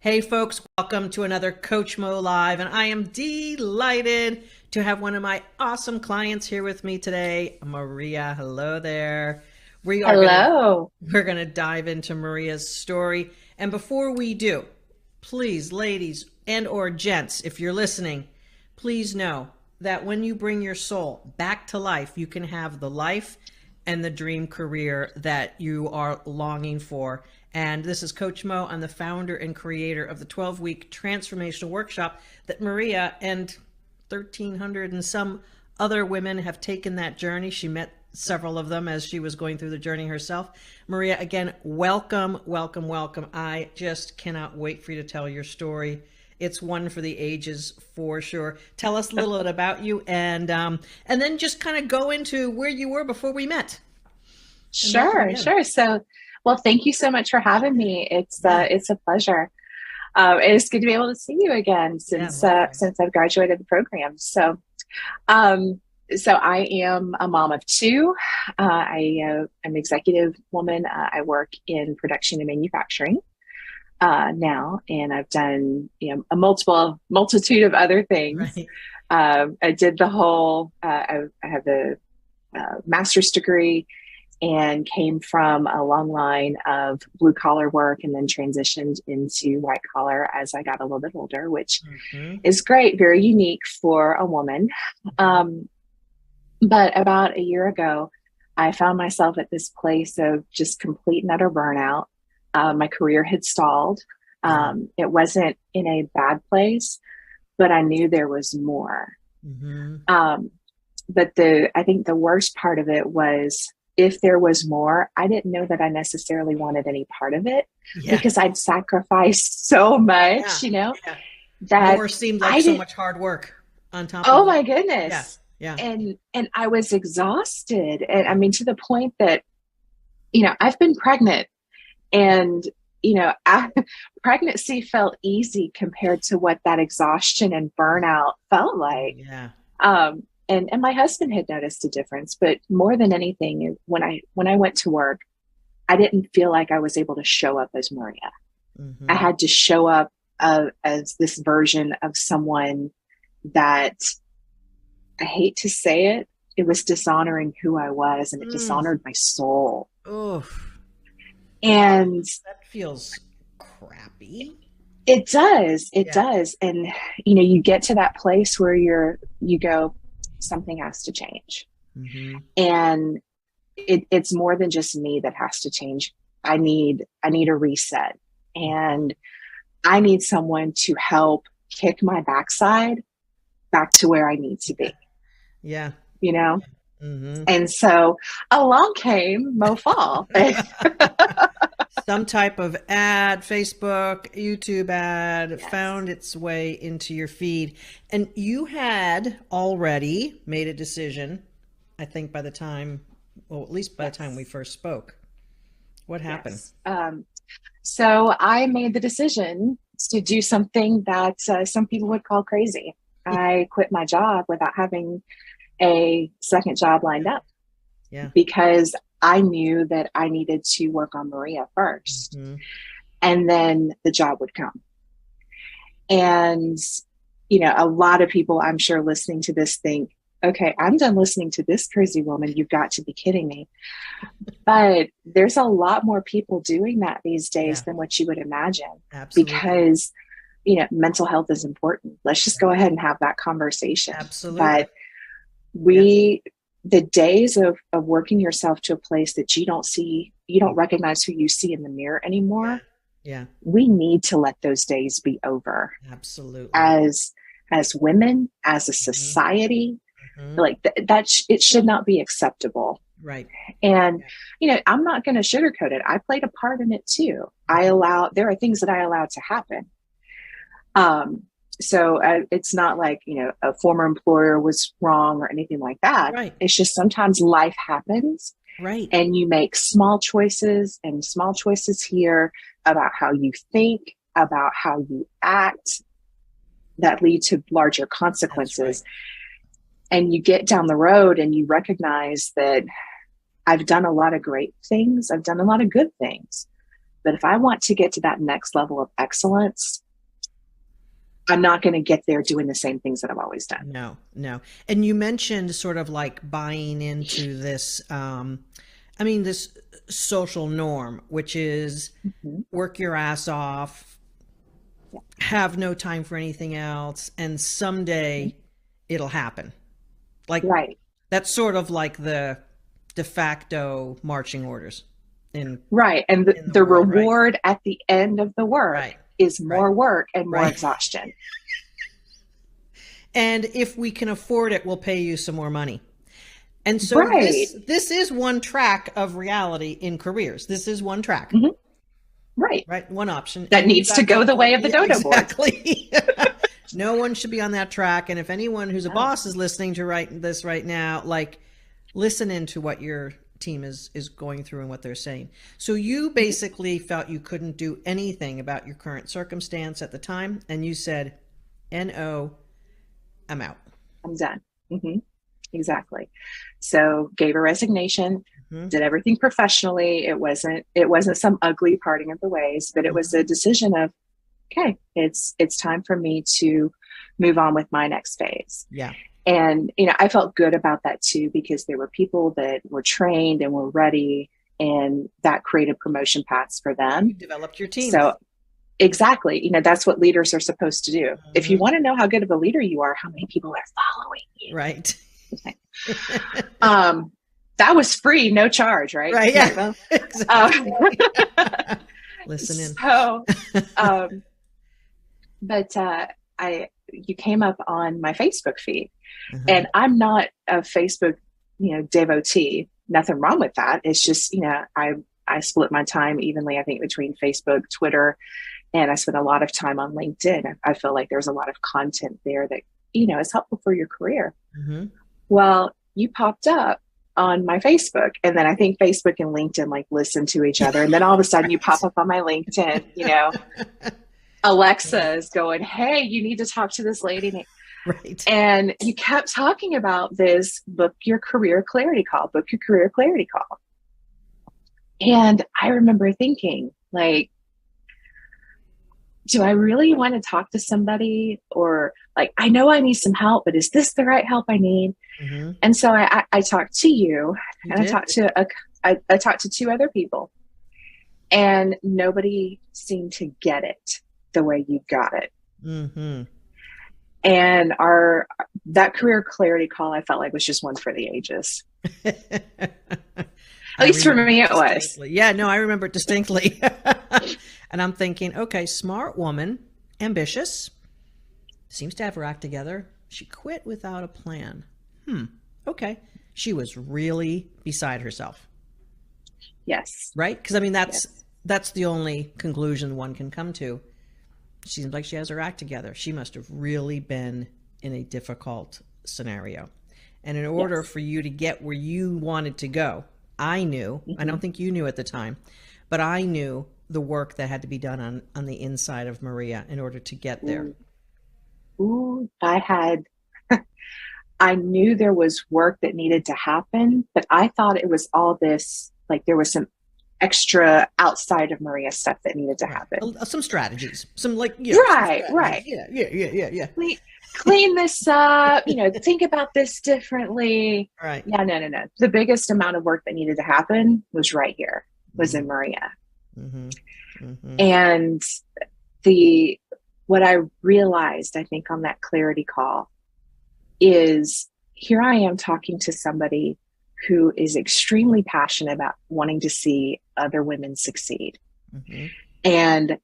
Hey folks, welcome to another Coach Mo Live, and I am delighted to have one of my awesome clients here with me today, Maria. Hello there. We are gonna Hello. we're gonna dive into Maria's story, and before we do, please, ladies and or gents, if you're listening, please know that when you bring your soul back to life, you can have the life and the dream career that you are longing for. And this is Coach Mo. I'm the founder and creator of the 12-week transformational workshop that Maria and 1,300 and some other women have taken that journey. She met several of them as she was going through the journey herself. Maria, again, welcome, welcome, welcome. I just cannot wait for you to tell your story. It's one for the ages for sure. Tell us a little bit about you, and then just kind of go into where you were before we met. And welcome Sure, again. sure. Well, thank you so much for having me. Yeah, It's a pleasure. It's good to be able to see you again yeah, likewise. since I've graduated the program. Um, so I am a mom of two. I'm an executive woman. I work in production and manufacturing now, and I've done a multitude of other things. Right. I did the whole. I have a master's degree and came from a long line of blue collar work and then transitioned into white collar as I got a little bit older, which Mm-hmm. is great, very unique for a woman. Um, but about a year ago, I found myself at this place of just complete and utter burnout. My career had stalled. Yeah. It wasn't in a bad place, but I knew there was more. Mm-hmm. Um, but I think the worst part of it was if there was more, I didn't know that I necessarily wanted any part of it Yeah. because I'd sacrificed so much, Yeah. Yeah. that More seemed like I so did. much hard work on top Oh of my yeah. goodness. Yeah. And I was exhausted. And I mean, to the point that, I've been pregnant and, pregnancy felt easy compared to what that exhaustion and burnout felt like. Yeah. And my husband had noticed a difference, but more than anything, when I went to work, I didn't feel like I was able to show up as Maria. I Mm-hmm. had to show up as this version of someone that I hate to say it, it was dishonoring who I was and it Mm. dishonored my soul. Oh, And that feels crappy. it Yeah. does. And you get to that place where you go, something has to change. Mm-hmm. And it's more than just me that has to change. I need a reset, and I need someone to help kick my backside back to where I need to Yeah. be, Yeah. you know? Mm-hmm. And so along came Mo Fall. Some type of ad, Facebook, YouTube ad, Yes. found its way into your feed. And you had already made a decision, I think, by the time, well, at least by the time we Yes. first spoke. What happened? Yes. So I made the decision to do something that some people would call crazy. I quit my job without having a second job lined up Yeah. because I knew that I needed to work on Maria first, Hmm. and then the job would come. And, a lot of people I'm sure listening to this think, okay, I'm done listening to this crazy woman. You've got to be kidding me. But there's a lot more people doing that these days Yeah, than what you would imagine absolutely. because, mental health is important. Let's just go ahead and have that conversation. Absolutely. But Yeah. we, the days of working yourself to a place that you don't recognize who you see in the mirror Yeah. anymore, Yeah. we need to let those days be over Absolutely. as women, as a Hmm. society. Hmm. Like it should not be acceptable. Right. And Yeah. I'm not going to sugarcoat it. I played a part in it too. There are things that I allowed to happen. um so it's not like a former employer was wrong or anything like that. Right. It's just sometimes life happens Right. and you make small choices and small choices here about how you think, about how you act, that lead to larger That's right. consequences. And you get down the road and you recognize that I've done a lot of great things, I've done a lot of good things, But if I want to get to that next level of excellence, I'm not going to get there doing the same things that I've always done. No, no. And you mentioned sort of like buying into this, this social norm, which is work your ass off, have no time for anything else, and someday it'll happen. Like, right. That's sort of like the de facto marching orders. Right. And the world, reward right? At the end of the work right. is more right. work and more right. exhaustion. And if we can afford it, we'll pay you some more money. And so right. this is one track of reality in careers. This is one track. Mm-hmm. Right. Right. One option. That needs to go the way of the dodo board. Exactly. No one should be on that track. And if anyone who's a boss is listening to this right now, like, listen into what your team is going through and what they're saying. So you basically felt you couldn't do anything about your current circumstance at the time. And you said, "No, I'm out. I'm done." Mm-hmm. Exactly. So gave a resignation, did everything professionally. It wasn't some ugly parting of the ways, but it was a decision of, okay, it's time for me to move on with my next phase. Yeah. And, I felt good about that too, because there were people that were trained and were ready, and that created promotion paths for them. You developed your team. So exactly. That's what leaders are supposed to do. If you want to know how good of a leader you are, how many people are following you? Right. That was free, no charge, right? Right. Yeah. Exactly. Listen in. So, you came up on my Facebook feed, and I'm not a Facebook, devotee. Nothing wrong with that. It's just, I split my time evenly, I think, between Facebook, Twitter, and I spent a lot of time on LinkedIn. I feel like there's a lot of content there that, is helpful for your career. Mm-hmm. Well, you popped up on my Facebook, and then I think Facebook and LinkedIn like listen to each other. And then all of a sudden you pop up on my LinkedIn, Alexa is going, "Hey, you need to talk to this lady." Right. And you kept talking about this, book your career clarity call. And I remember thinking, like, do I really want to talk to somebody? Or like, I know I need some help, but is this the right help I need? Mm-hmm. And so I talked to you, and I talked to two other people, and nobody seemed to get it the way you got it. Mm-hmm. And that career clarity call, I felt like, was just one for the ages. At least for me, it was. Yeah, no, I remember it distinctly. And I'm thinking, okay, smart woman, ambitious, seems to have her act together. She quit without a plan. Okay. She was really beside herself. Yes. Right? Because that's the only conclusion one can come to. She seems like she has her act together. She must have really been in a difficult scenario. And in order for you to get where you wanted to go, I knew, I don't think you knew at the time, but I knew the work that had to be done on the inside of Maria in order to get there. I knew there was work that needed to happen, but I thought it was all this, like there was some extra outside of Maria stuff that needed to happen. Some strategies, some like, right. Yeah. Clean this up, think about this differently. Right. Yeah, no. The biggest amount of work that needed to happen was right here, was in Maria. Mm-hmm. Mm-hmm. And what I realized, I think, on that clarity call is, here I am talking to somebody who is extremely passionate about wanting to see other women succeed. Mm-hmm. And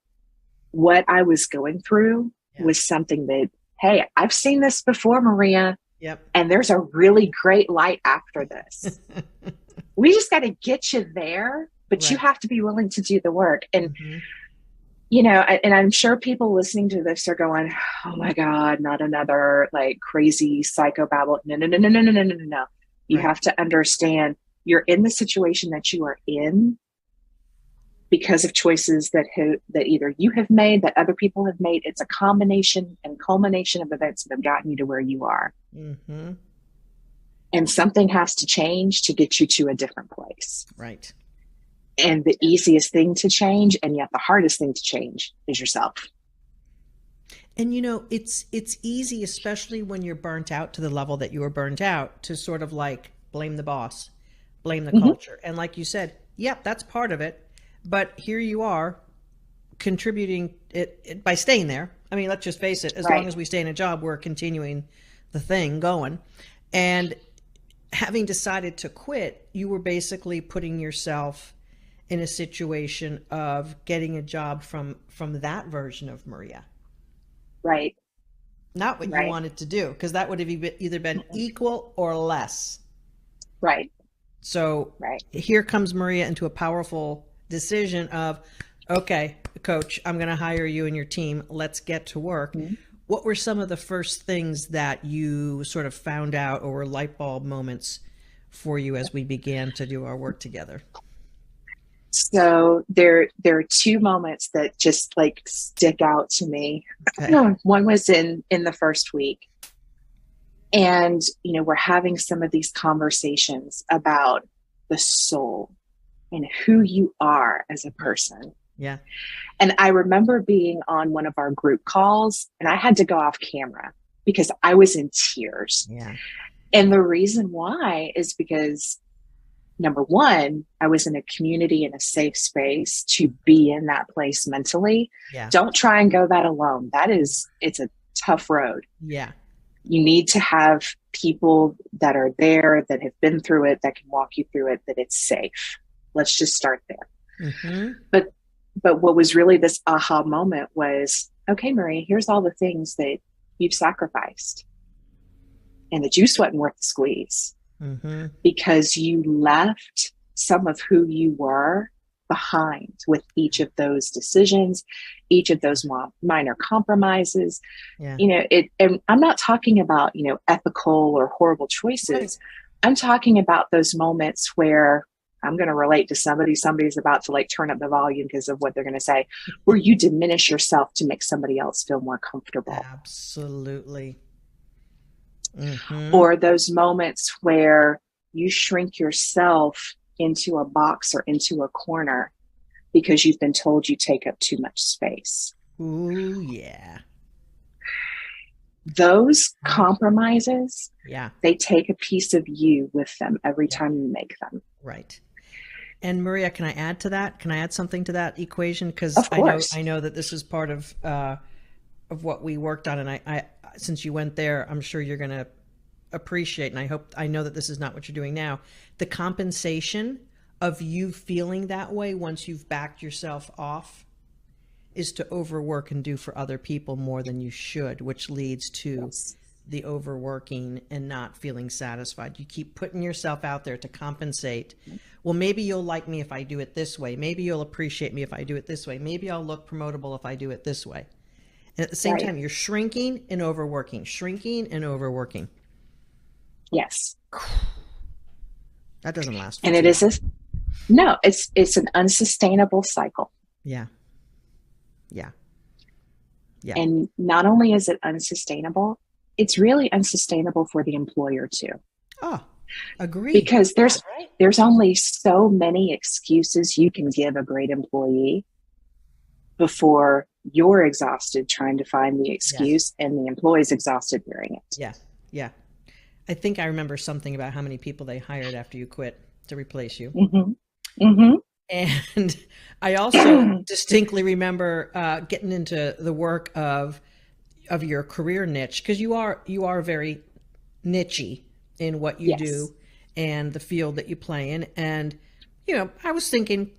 what I was going through was something that, hey, I've seen this before, Maria. Yep. And there's a really great light after this. We just got to get you there, but you have to be willing to do the work. And, and I'm sure people listening to this are going, "Oh my God, not another like crazy psychobabble." No. You have to understand, you're in the situation that you are in because of choices that either you have made, that other people have made. It's a combination and culmination of events that have gotten you to where you are. Mm-hmm. And something has to change to get you to a different place. Right. And the easiest thing to change, and yet the hardest thing to change, is yourself. And it's easy, especially when you're burnt out to the level that you were burnt out, to sort of like blame the boss, blame the Mm-hmm. culture. And like you said, yep, that's part of it. But here you are contributing it by staying there. I mean, let's just face it, as long Right. as we stay in a job, we're continuing the thing going. And having decided to quit, you were basically putting yourself in a situation of getting a job from that version of Maria, Right. not what you Right. wanted to do, because that would have either been Mhm. equal or less. Right. So Right. here comes Maria into a powerful decision of, okay, coach, I'm going to hire you and your team. Let's get to work. Mhm. What were some of the first things that you sort of found out, or were light bulb moments for you as we began to do our work together? So there are two moments that just like stick out to me. Okay. One was in the first week. And we're having some of these conversations about the soul and who you are as a person. Yeah. And I remember being on one of our group calls, and I had to go off camera because I was in tears. Yeah. And the reason why is because, number one, I was in a community and a safe space to be in that place mentally. Yeah. Don't try and go that alone. It's a tough road. Yeah. You need to have people that are there, that have been through it, that can walk you through it, that it's safe. Let's just start there. Mm-hmm. But what was really this aha moment was, okay, Marie, here's all the things that you've sacrificed, and the juice wasn't worth the squeeze, Mm-hmm. because you left some of who you were behind with each of those decisions, each of those minor compromises. Yeah. And I'm not talking about, ethical or horrible choices. Right. I'm talking about those moments where I'm going to relate to somebody's about to like turn up the volume because of what they're going to say, where you diminish yourself to make somebody else feel more comfortable. Absolutely. Mm-hmm. Or those moments where you shrink yourself into a box or into a corner because you've been told you take up too much space. Ooh, yeah. Those compromises, Yeah. they take a piece of you with them every time you make them. Right. And Maria, can I add to that? Can I add something to that equation? Because Of course. I know that this is part of what we worked on, and I since you went there, I'm sure you're going to appreciate, and I know that this is not what you're doing now. The compensation of you feeling that way once you've backed yourself off is to overwork and do for other people more than you should, which leads to Yes. the overworking and not feeling satisfied. You keep putting yourself out there to compensate. Well, maybe you'll like me if I do it this way. Maybe you'll appreciate me if I do it this way. Maybe I'll look promotable if I do it this way. And at the same Right. time, you're shrinking and overworking, shrinking and overworking. Yes. That doesn't last. For And it too is long. no, it's an unsustainable cycle. Yeah. Yeah. Yeah. And not only is it unsustainable, it's really unsustainable for the employer too. Oh, agreed. Because That's right. there's only so many excuses you can give a great employee before you're exhausted trying to find the excuse and the employee's exhausted hearing it. Yeah. Yeah. I think I remember something about how many people they hired after you quit to replace you. Mm-hmm. Mm-hmm. And I also distinctly remember getting into the work of your career niche, because you are very nichey in what you Yes. do and the field that you play in. And I was thinking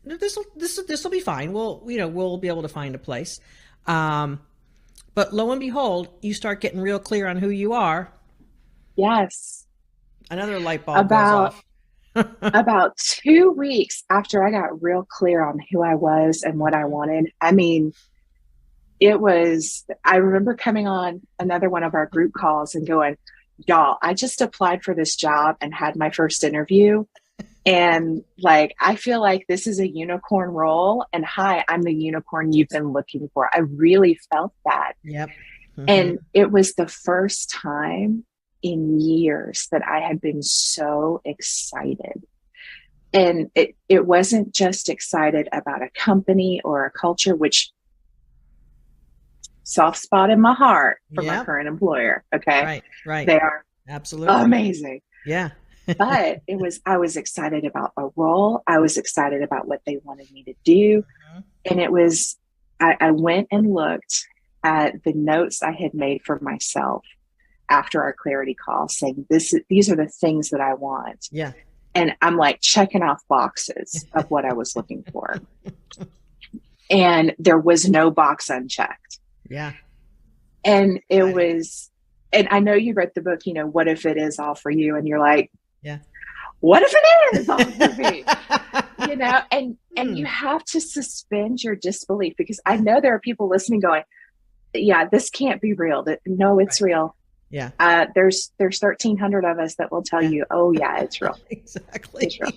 this will be fine. We'll be able to find a place. But lo and behold, you start getting real clear on who you are. Yes. Another light bulb goes off. About 2 weeks after I got real clear on who I was and what I wanted, I mean, I remember coming on another one of our group calls and going, y'all, I just applied for this job and had my first interview. And like, I feel like this is a unicorn role. And hi, I'm the unicorn you've been looking for. I really felt that. Yep. Mm-hmm. And it was the first time in years that I had been so excited And it wasn't just excited about a company or a culture, which soft spot in my heart for my Yep. current employer. Okay. Right. Right. They are Absolutely. amazing. Yeah. But I was excited about a role. I was excited about what they wanted me to do. And I went and looked at the notes I had made for myself after our clarity call saying these are the things that I want. Yeah. And I'm like checking off boxes of what I was looking for. And there was no box unchecked. Yeah. And it was, and I know you read the book, what if it is all for you? And you're like, Yeah. what if it is all for me? And you have to suspend your disbelief, because I know there are people listening going, yeah, this can't be real. No, it's real. Yeah. There's 1,300 of us that will tell you, oh yeah, it's real. Exactly. It's real.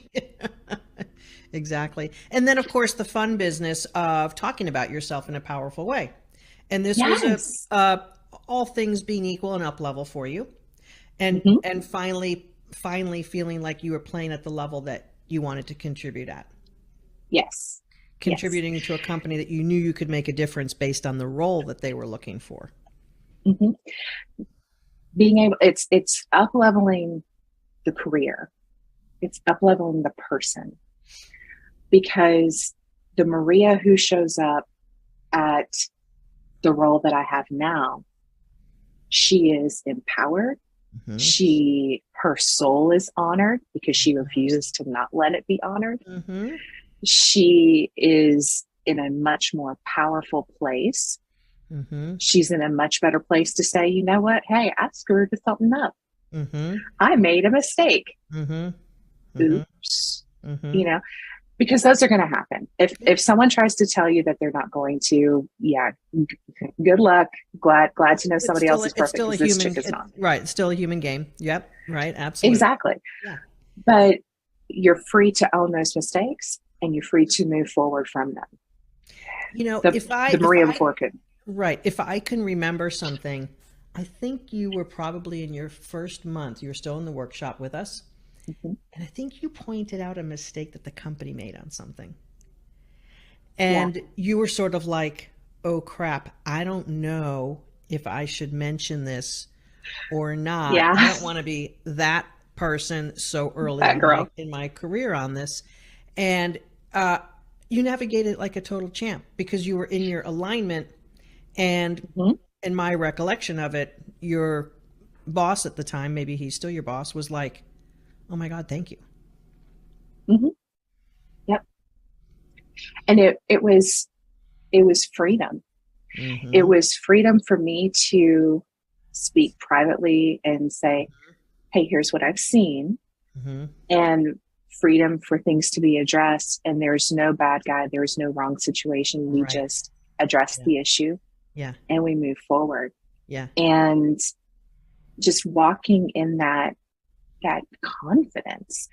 Exactly. And then of course the fun business of talking about yourself in a powerful way. And this was all things being equal, an up level for you. And and finally feeling like you were playing at the level that you wanted to contribute at. Yes. Contributing to a company that you knew you could make a difference based on the role that they were looking for. Being able, it's up leveling the career. It's up leveling the person, because the Maria who shows up at the role that I have now, she is empowered. Her soul is honored because she refuses to not let it be honored. She is in a much more powerful place. She's in a much better place to say, you know what? Hey, I screwed something up. I made a mistake. Oops. Because those are going to happen. If someone tries to tell you that they're not going to, yeah, good luck. Glad to know somebody else is perfect. It's still a human, right? It's still a human game. Yep. Right. Absolutely. Exactly. Yeah. But you're free to own those mistakes, and you're free to move forward from them. The Maria before could. Right. If I can remember something, I think you were probably in your first month. You were still in the workshop with us. And I think you pointed out a mistake that the company made on something. And you were sort of like, oh crap, I don't know if I should mention this or not. Yeah. I don't want to be that person so early in my career on this. And you navigated like a total champ, because you were in your alignment. And in my recollection of it, your boss at the time, maybe he's still your boss, was like, oh my God, thank you. Yep. And it was freedom. It was freedom for me to speak privately and say, hey, here's what I've seen. And freedom for things to be addressed. And there's no bad guy. There's no wrong situation. We just address the issue. And we move forward. And just walking in that confidence,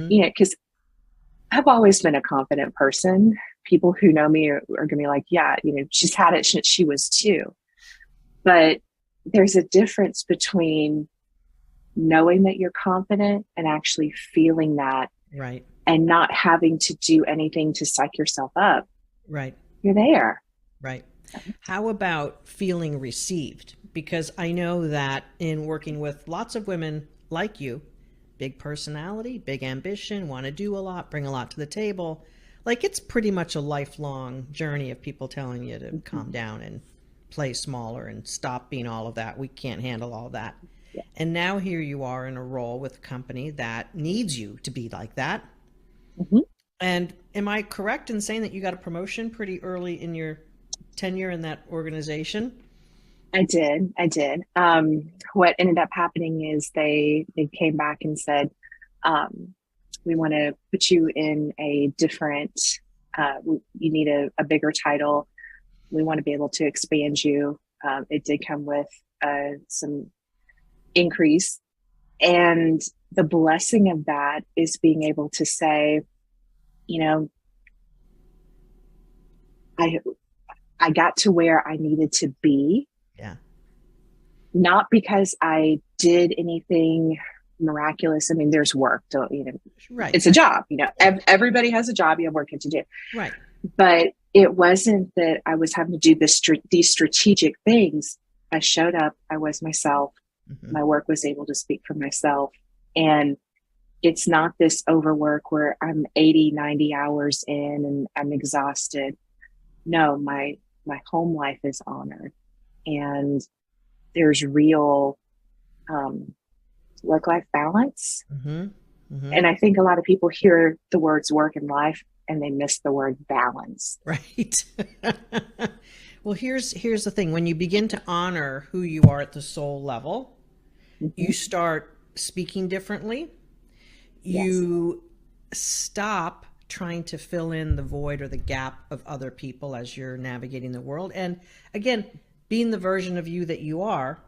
because I've always been a confident person. People who know me are going to be like, yeah, she's had it since she was 2. But there's a difference between knowing that you're confident and actually feeling that, and not having to do anything to psych yourself up. You're there. How about feeling received? Because I know that in working with lots of women like you, big personality, big ambition, want to do a lot, bring a lot to the table. Like, it's pretty much a lifelong journey of people telling you to calm down and play smaller and stop being all of that. We can't handle all that. And now here you are in a role with a company that needs you to be like that. And am I correct in saying that you got a promotion pretty early in your tenure in that organization? I did. What ended up happening is they came back and said, we want to put you in a different, you need a bigger title. We want to be able to expand you. It did come with some increase. And the blessing of that is being able to say, I got to where I needed to be. Not because I did anything miraculous. I mean, there's work to, Right. it's a job, everybody has a job, you have work to do. Right. But it wasn't that I was having to do these strategic things. I showed up, I was myself. Mm-hmm. My work was able to speak for myself. And it's not this overwork where I'm 80, 90 hours in and I'm exhausted. No, my home life is honored. And there's real work-life balance. Mm-hmm. Mm-hmm. And I think a lot of people hear the words work and life and they miss the word balance. Right. Well, here's the thing. When you begin to honor who you are at the soul level, Mm-hmm. you start speaking differently. You stop trying to fill in the void or the gap of other people as you're navigating the world. And again, being the version of you that you are,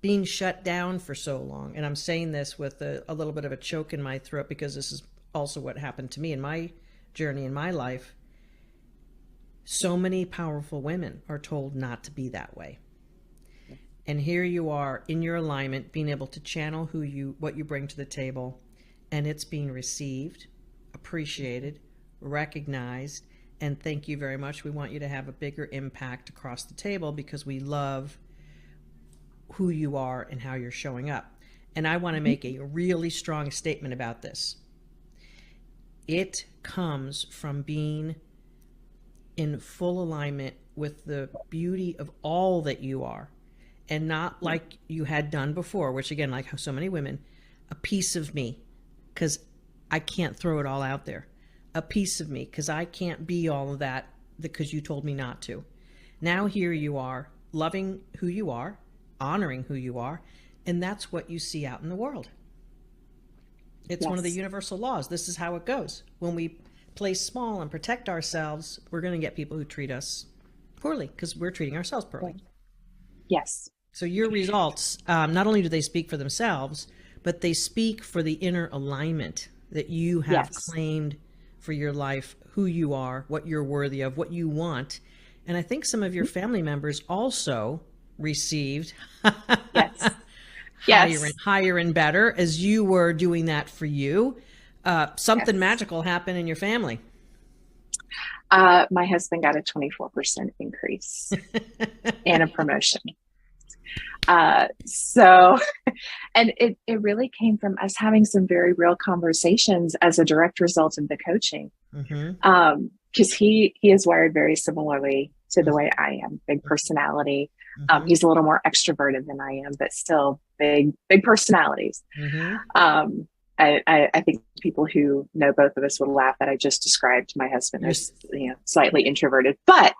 being shut down for so long. And I'm saying this with a little bit of a choke in my throat because this is also what happened to me in my journey in my life. So many powerful women are told not to be that way. And here you are in your alignment, being able to channel what you bring to the table, and it's being received, appreciated, recognized, and thank you very much. We want you to have a bigger impact across the table because we love who you are and how you're showing up. And I want to make a really strong statement about this. It comes from being in full alignment with the beauty of all that you are. And not like you had done before, which again, like how so many women, a piece of me, because I can't throw it all out there. A piece of me, because I can't be all of that because you told me not to. Now here you are, loving who you are, honoring who you are, and that's what you see out in the world. It's one of the universal laws. This is how it goes. When we play small and protect ourselves, we're going to get people who treat us poorly because we're treating ourselves poorly. Yes. So your results, not only do they speak for themselves, but they speak for the inner alignment that you have claimed for your life, who you are, what you're worthy of, what you want. And I think some of your family members also received higher and better as you were doing that for you. Something magical happened in your family. My husband got a 24% increase and a promotion. So, and it really came from us having some very real conversations as a direct result of the coaching. Mm-hmm. Cause he is wired very similarly to the way I am, big personality. Mm-hmm. He's a little more extroverted than I am, but still big personalities. Mm-hmm. I think people who know both of us would laugh that I just described my husband as, slightly introverted, but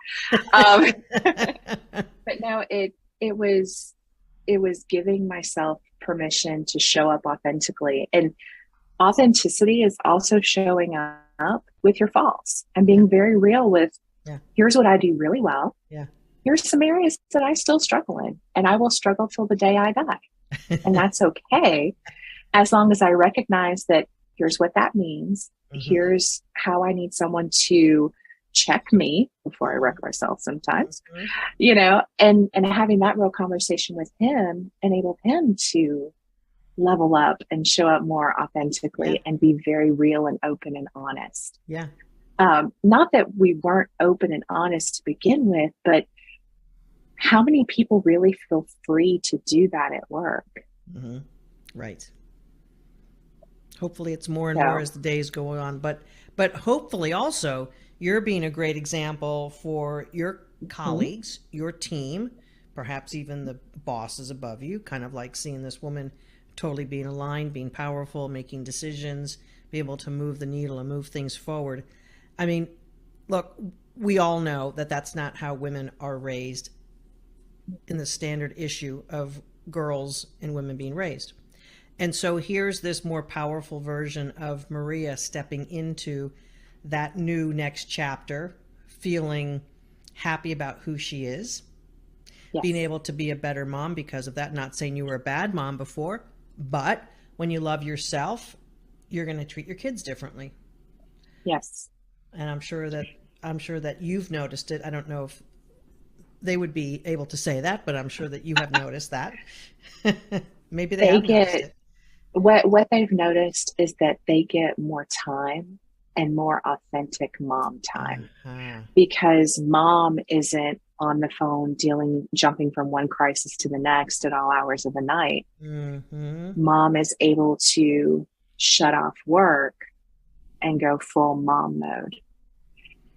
no, it was giving myself permission to show up authentically. And authenticity is also showing up with your faults and being very real with, here's what I do really well. Yeah. Here's some areas that I still struggle in, and I will struggle till the day I die. And that's okay. As long as I recognize that here's what that means. Mm-hmm. Here's how I need someone to check me before I wreck myself sometimes, and having that real conversation with him enabled him to level up and show up more authentically and be very real and open and honest. Yeah. Not that we weren't open and honest to begin with, but how many people really feel free to do that at work? Mm-hmm. Right. Hopefully it's more and more as the days go on, but hopefully also you're being a great example for your colleagues, your team, perhaps even the bosses above you, kind of like seeing this woman totally being aligned, being powerful, making decisions, be able to move the needle and move things forward. I mean, look, we all know that that's not how women are raised in the standard issue of girls and women being raised. And so here's this more powerful version of Maria stepping into that new next chapter, feeling happy about who she is, being able to be a better mom because of that. Not saying you were a bad mom before, but when you love yourself, you're going to treat your kids differently. Yes. And I'm sure that you've noticed it. I don't know if they would be able to say that, but I'm sure that you have noticed that. Maybe they They have noticed get it. what they've noticed is that they get more time and more authentic mom time Uh-huh. because mom isn't on the phone jumping from one crisis to the next at all hours of the night. Mm-hmm. Mom is able to shut off work and go full mom mode.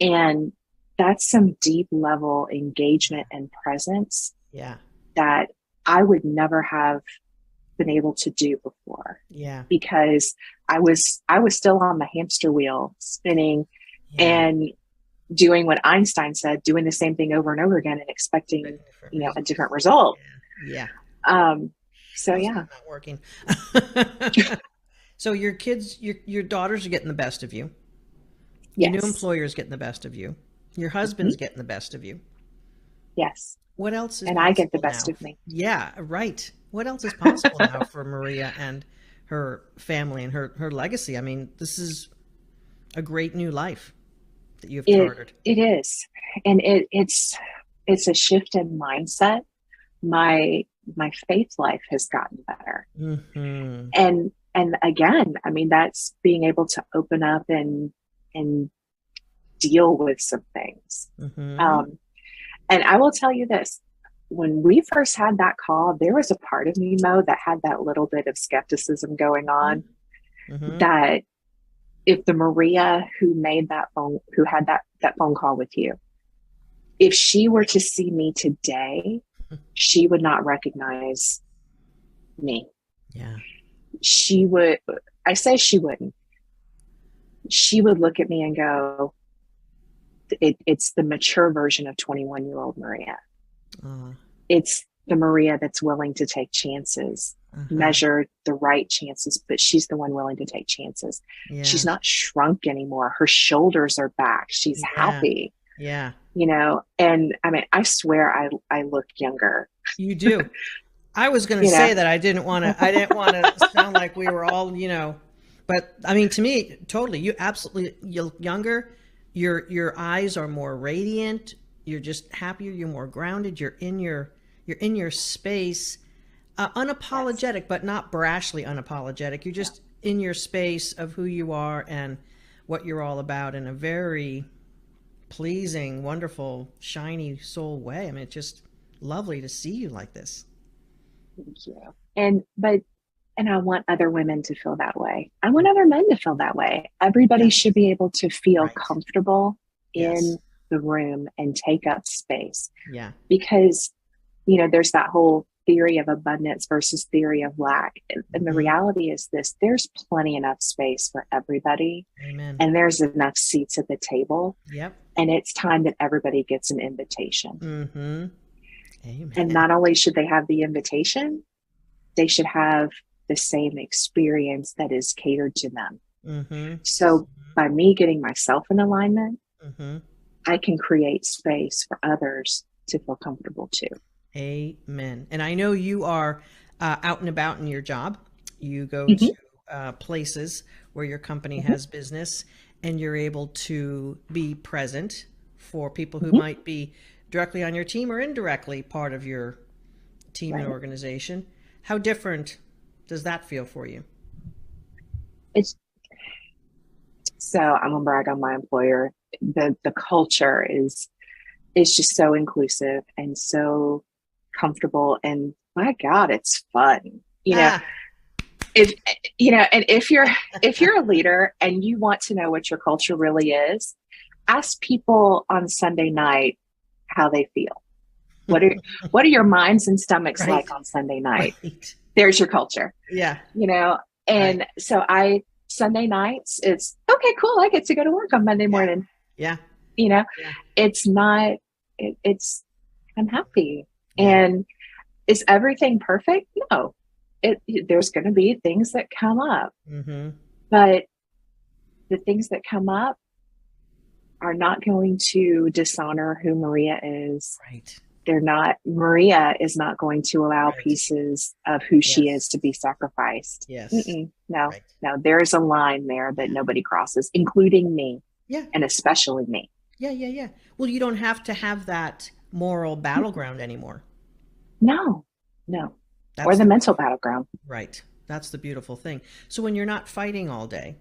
And that's some deep level engagement and presence Yeah. that I would never have been able to do before Yeah. because I was still on the hamster wheel spinning Yeah. and doing what Einstein said, doing the same thing over and over again and expecting, Expecting different a results. different result. Yeah. Um, so How's yeah, that not working? So your kids, your daughters are getting the best of you. Your new yes. employer is getting the best of you. Your Mhm. husband's getting the best of you. Yes. What else is And I get the possible best now? of me. Yeah, right. What else is possible now for Maria and her family and her legacy? I mean, this is a great new life that you've It chartered. it is. And it's a shift in mindset. My faith life has gotten better. Mm-hmm. And again, I mean, that's being able to open up and deal with some things. Mm-hmm. Um, and I will tell you this, when we first had that call, there was a part of me, Mo, that had that little bit of skepticism going on Mm-hmm. that if the Maria who had that phone call with you, if she were to see me today, she would not recognize me. Yeah. She would, I say she wouldn't. She would look at me and go, it's the mature version of 21-year-old Maria. Uh, It's the Maria that's willing to take chances, uh-huh. measure the right chances, but she's the one willing to take chances. Yeah. She's not shrunk anymore. Her shoulders are back. She's Yeah. happy, Yeah. and I mean, I swear I look younger, You do. I was going to you know. say that I didn't want to sound like we were all, but I mean, to me, totally, you look younger. Your eyes are more radiant. You're just happier. You're more grounded. You're in your space, Yes. unapologetic, but not brashly unapologetic. You're No. just in your space of who you are and what you're all about in a very pleasing, wonderful, shiny soul way. I mean, it's just lovely to see you like this. Thank you. And I want other women to feel that way. I want other men to feel that way. Everybody Yes. should be able to feel Right. comfortable Yes. in the room and take up space Yeah. because, there's that whole theory of abundance versus theory of lack. And the Hmm. reality is this, there's plenty enough space for everybody Amen. and there's enough seats at the table. Yep. And it's time that everybody gets an invitation. Mm-hmm. And Amen. not only should they have the invitation, they should have the same experience that is catered to them. Mm-hmm. So by me getting myself in alignment, Mm-hmm. I can create space for others to feel comfortable too. Amen. And I know you are out and about in your job. You go to Mm-hmm. places where your company Mm-hmm. has business and you're able to be present for people who Mm-hmm. might be directly on your team or indirectly part of your team and Right. organization. How different does that feel for you? It's so I'm gonna brag on my employer. The culture is just so inclusive and so comfortable and my God, it's fun. Ah, If and if you're a leader and you want to know what your culture really is, ask people on Sunday night how they feel. What are what are your minds and stomachs right, like on Sunday night? right. There's your culture, Yeah, you know. right. And so I Sunday nights, it's okay, cool. I get to go to work on Monday Yeah, morning. yeah, You know, yeah, it's not. It's I'm happy. yeah. And is everything perfect? No. There's going to be things that come up, Mm-hmm. but the things that come up are not going to dishonor who Maria is. Right, Maria is not going to allow right. pieces of who she is Yes, to be sacrificed. yes, Mm-mm, no, right. no, there's a line there that nobody crosses, including me Yeah, and especially me. yeah, yeah, yeah. Well, you don't have to have that moral battleground anymore. No, no. Or That's the the mental battleground. right. That's the beautiful thing. So when you're not fighting all day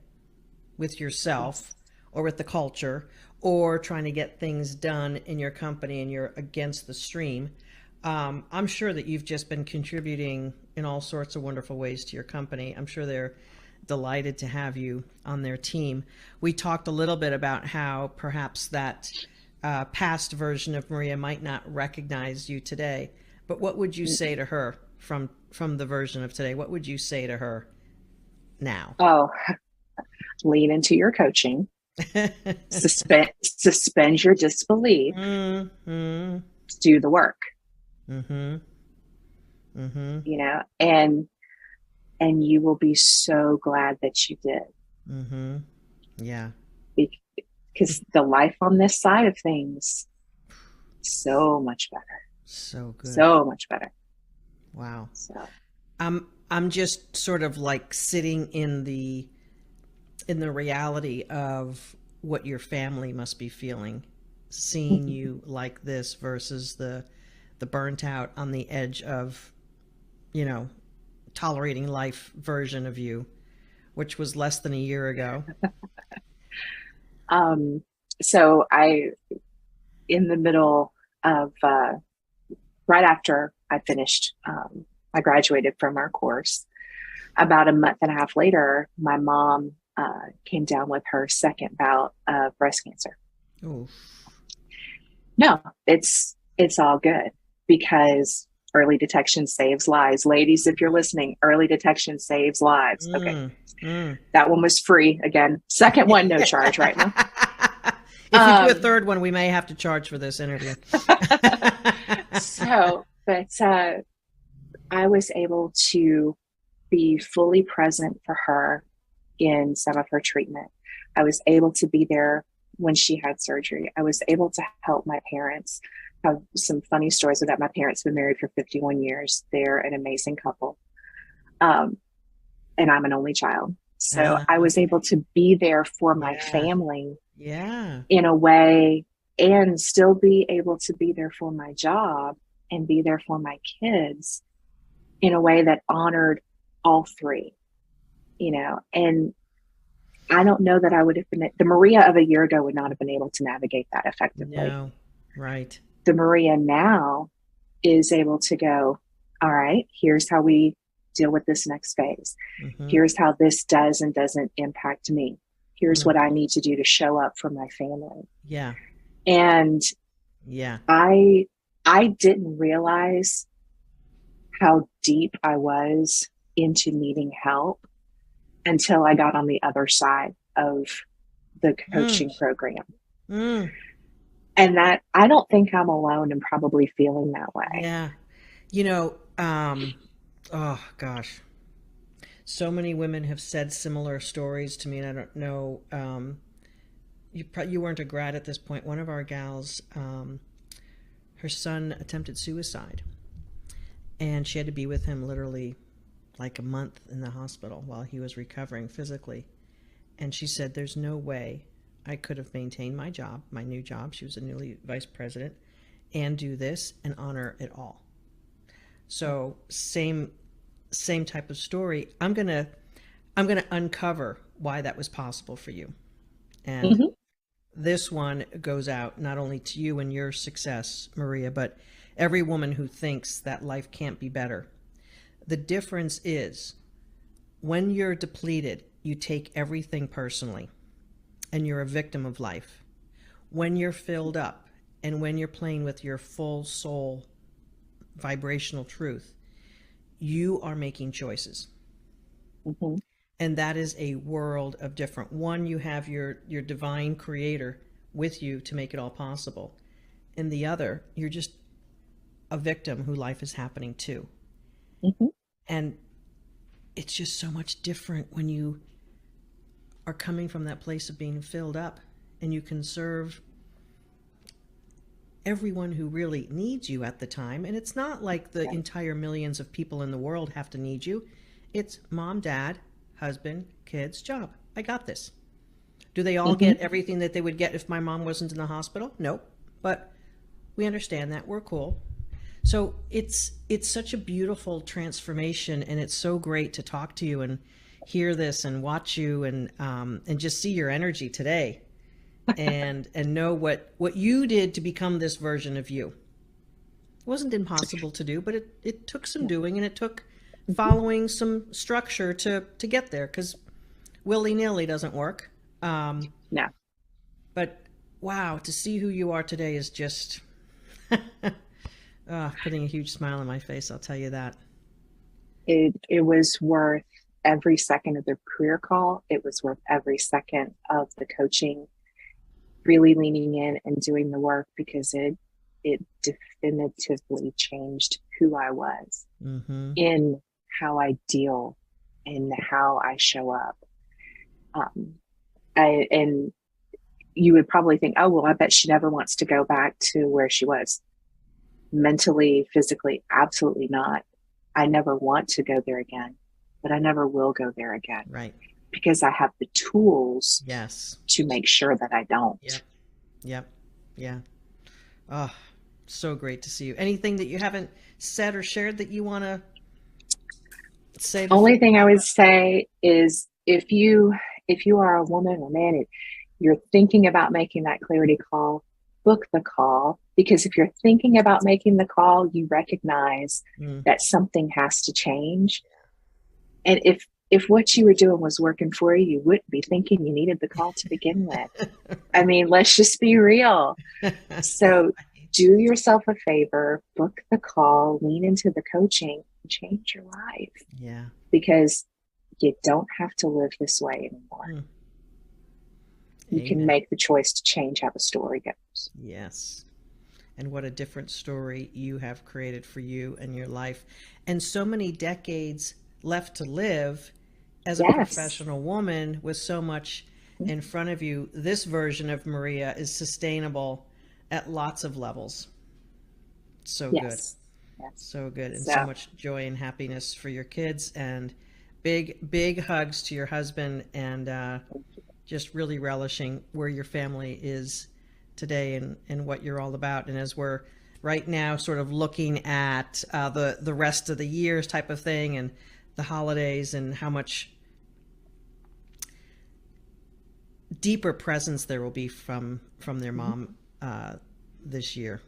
with yourself Yes. or with the culture or trying to get things done in your company and you're against the stream, I'm sure that you've just been contributing in all sorts of wonderful ways to your company. I'm sure they're delighted to have you on their team. We talked a little bit about how perhaps that past version of Maria might not recognize you today. But what would you say to her from the version of today? What would you say to her now? Oh, lean into your coaching. Suspend your disbelief. Mm-hmm. Do the work. Mm-hmm. Mm-hmm. And you will be so glad that you did. Mm-hmm. Yeah. Because the life on this side of things, so much better. So good. So much better. Wow. So I'm just sort of like sitting in the reality of what your family must be feeling, seeing you like this versus the burnt out on the edge of, tolerating life version of you, which was less than a year ago. um so I in the middle of right after I finished I graduated from our course. About a month and a half later, my mom came down with her second bout of breast cancer. Oh. No, it's all good because early detection saves lives. Ladies, if you're listening, early detection saves lives. Okay. That one was free again. Second one, no charge right now. If we do a third one, we may have to charge for this interview. But I was able to be fully present for her in some of her treatment. I was able to be there when she had surgery. I was able to help my parents. I have some funny stories about my parents. Been married for 51 years. They're an amazing couple. And I'm an only child. So I was able to be there for my family in a way and still be able to be there for my job and be there for my kids in a way that honored all three, and I don't know that I would have been, the Maria of a year ago would not have been able to navigate that effectively. No, right. The Maria now is able to go, all right, here's how we deal with this next phase. Mm-hmm. Here's how this does and doesn't impact me. Here's what I need to do to show up for my family. Yeah. And I didn't realize how deep I was into needing help until I got on the other side of the coaching program. And that I don't think I'm alone in probably feeling that way. Yeah. Oh gosh. So many women have said similar stories to me, and I don't know, you weren't a grad at this point. One of our gals, her son attempted suicide, and she had to be with him literally like a month in the hospital while he was recovering physically. And she said, there's no way I could have maintained my job, my new job. She was a newly vice president, and do this and honor it all. So same type of story. I'm gonna uncover why that was possible for you. And this one goes out not only to you and your success, Maria, but every woman who thinks that life can't be better. The difference is when you're depleted, you take everything personally and you're a victim of life. When you're filled up and when you're playing with your full soul vibrational truth, you are making choices. Mm-hmm. And that is a world of different. One, you have your divine creator with you to make it all possible. And the other, you're just a victim who life is happening to. Mm-hmm. And it's just so much different when you are coming from that place of being filled up and you can serve everyone who really needs you at the time. And it's not like the entire millions of people in the world have to need you. It's mom, dad, husband, kids, job. I got this. Do they all get everything that they would get if my mom wasn't in the hospital? Nope. But We understand that. We're cool. So it's such a beautiful transformation, and it's so great to talk to you and hear this and watch you and just see your energy today, and know what you did to become this version of you. It wasn't impossible to do, but it took some doing, and it took following some structure to get there, because willy-nilly doesn't work. No. But wow, to see who you are today is just putting a huge smile on my face, I'll tell you that. It was worth every second of the career call. It was worth every second of the coaching, really leaning in and doing the work, because it definitively changed who I was in how I deal and how I show up. And you would probably think, oh, well, I bet she never wants to go back to where she was. Mentally, physically, absolutely not. I never want to go there again, but I never will go there again. Right. Because I have the tools Yes. to make sure that I don't. Yep. Yeah. Oh, so great to see you. Anything that you haven't said or shared that you want to say? Only thing I would say is, if you are a woman or man, you're thinking about making that clarity call, book the call. Because if you're thinking about making the call, you recognize that something has to change. And if what you were doing was working for you, you wouldn't be thinking you needed the call to begin with. I mean, let's just be real. So do yourself a favor, book the call, lean into the coaching, and change your life. Yeah. Because you don't have to live this way anymore. You can make the choice to change how the story goes. Yes. And what a different story you have created for you and your life. And so many decades left to live as a professional woman with so much in front of you. This version of Maria is sustainable at lots of levels. So good. Yes. So good. And so much joy and happiness for your kids, and big hugs to your husband, and just really relishing where your family is today and what you're all about. And as we're right now sort of looking at the rest of the years type of thing, and the holidays, and how much deeper presence there will be from their mom this year.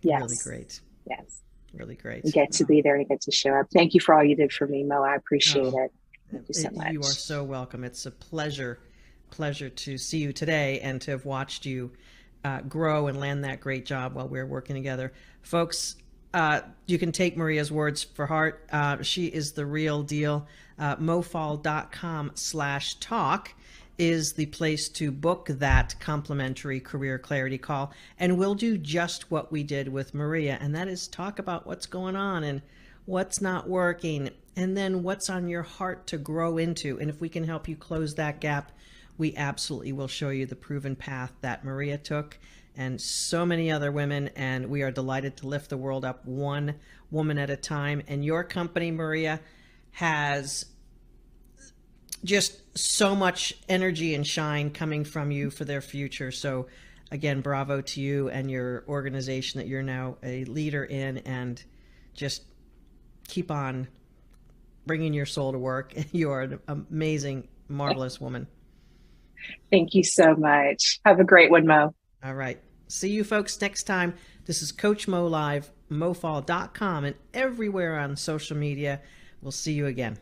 Yes. Really great. Yes. Really great. You get to be there and get to show up. Thank you for all you did for me, Mo. I appreciate it. Thank you so much. You are so welcome. It's a pleasure to see you today, and to have watched you grow and land that great job while we're working together. Folks, you can take Maria's words for heart. She is the real deal. mofall.com/talk is the place to book that complimentary career clarity call. And we'll do just what we did with Maria, and that is talk about what's going on and what's not working, and then what's on your heart to grow into. And if we can help you close that gap, we absolutely will show you the proven path that Maria took, and so many other women. And we are delighted to lift the world up one woman at a time. And your company, Maria, has just so much energy and shine coming from you for their future. So again, bravo to you and your organization that you're now a leader in, and just keep on bringing your soul to work. You are an amazing, marvelous woman. Thank you so much. Have a great one, Mo. All right. See you folks next time. This is Coach Mo Live, mofall.com, and everywhere on social media. We'll see you again.